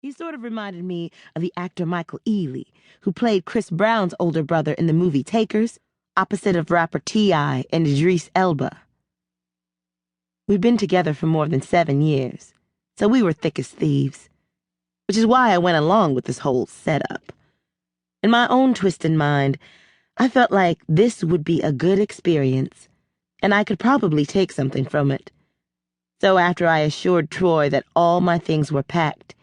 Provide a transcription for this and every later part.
He sort of reminded me of the actor Michael Ealy, who played Chris Brown's older brother in the movie Takers, opposite of rapper T.I. and Idris Elba. We'd been together for more than 7 years, so we were thick as thieves, which is why I went along with this whole setup. In my own twisted mind, I felt like this would be a good experience, and I could probably take something from it. So after I assured Troy that all my things were packed,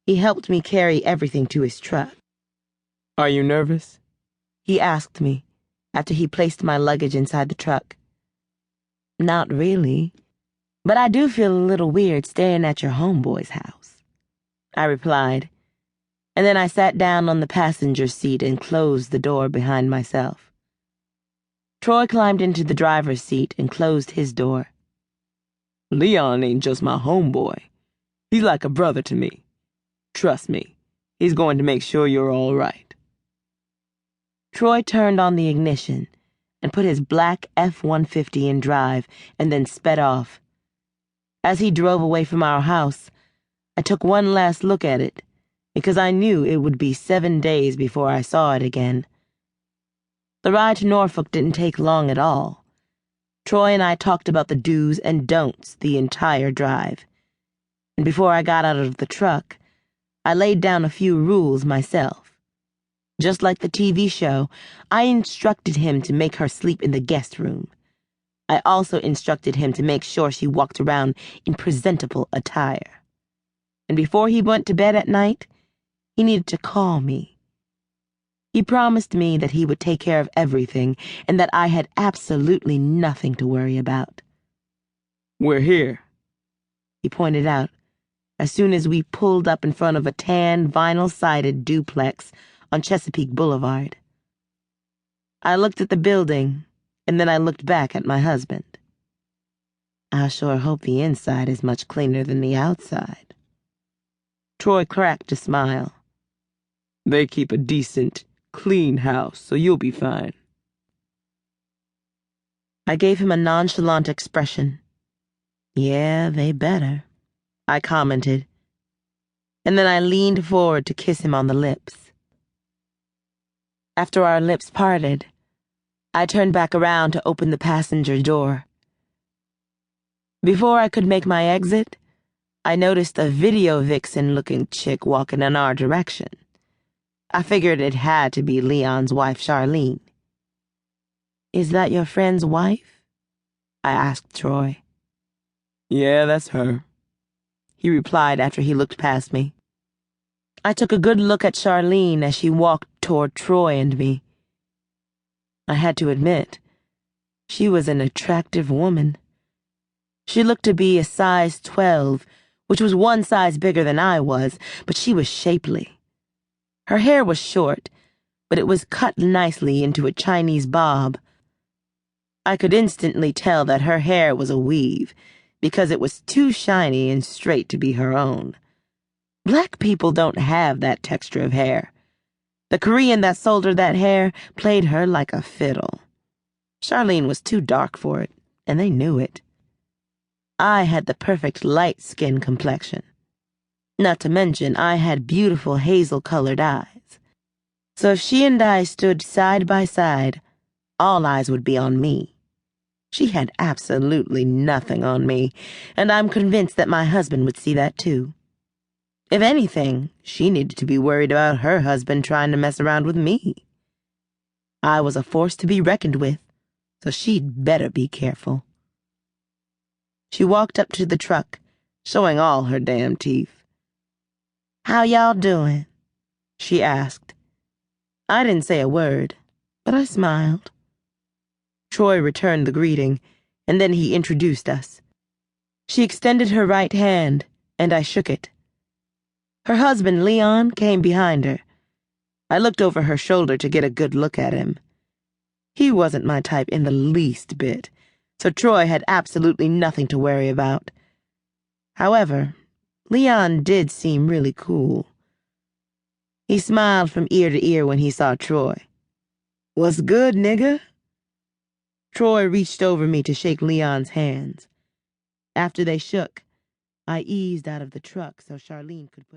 he helped me carry everything to his truck. "Are you nervous?" he asked me after he placed my luggage inside the truck. "Not really, but I do feel a little weird staying at your homeboy's house," I replied, and then I sat down on the passenger seat and closed the door behind myself. Troy climbed into the driver's seat and closed his door. "Leon ain't just my homeboy. He's like a brother to me. Trust me, he's going to make sure you're all right." Troy turned on the ignition and put his black F-150 in drive and then sped off. As he drove away from our house, I took one last look at it because I knew it would be 7 days before I saw it again. The ride to Norfolk didn't take long at all. Troy and I talked about the do's and don'ts the entire drive, and before I got out of the truck, I laid down a few rules myself. Just like the TV show, I instructed him to make her sleep in the guest room. I also instructed him to make sure she walked around in presentable attire. And before he went to bed at night, he needed to call me. He promised me that he would take care of everything and that I had absolutely nothing to worry about. "We're here," he pointed out, as soon as we pulled up in front of a tan, vinyl-sided duplex on Chesapeake Boulevard. I looked at the building, and then I looked back at my husband. "I sure hope the inside is much cleaner than the outside." Troy cracked a smile. "They keep a decent, clean house, so you'll be fine." I gave him a nonchalant expression. "Yeah, they better," I commented, and then I leaned forward to kiss him on the lips. After our lips parted, I turned back around to open the passenger door. Before I could make my exit, I noticed a video vixen-looking chick walking in our direction. I figured it had to be Leon's wife, Charlene. "Is that your friend's wife?" I asked Troy. "Yeah, that's her," he replied after he looked past me. I took a good look at Charlene as she walked toward Troy and me. I had to admit, she was an attractive woman. She looked to be a size 12, which was one size bigger than I was, but she was shapely. Her hair was short, but it was cut nicely into a Chinese bob. I could instantly tell that her hair was a weave, because it was too shiny and straight to be her own. Black people don't have that texture of hair. The Korean that sold her that hair played her like a fiddle. Charlene was too dark for it, and they knew it. I had the perfect light skin complexion. Not to mention, I had beautiful hazel-colored eyes. So if she and I stood side by side, all eyes would be on me. She had absolutely nothing on me, and I'm convinced that my husband would see that too. If anything, she needed to be worried about her husband trying to mess around with me. I was a force to be reckoned with, so she'd better be careful. She walked up to the truck, showing all her damn teeth. "How y'all doing?" she asked. I didn't say a word, but I smiled. Troy returned the greeting, and then he introduced us. She extended her right hand, and I shook it. Her husband, Leon, came behind her. I looked over her shoulder to get a good look at him. He wasn't my type in the least bit, so Troy had absolutely nothing to worry about. However, Leon did seem really cool. He smiled from ear to ear when he saw Troy. "What's good, nigga?" Troy reached over me to shake Leon's hands. After they shook, I eased out of the truck so Charlene could put her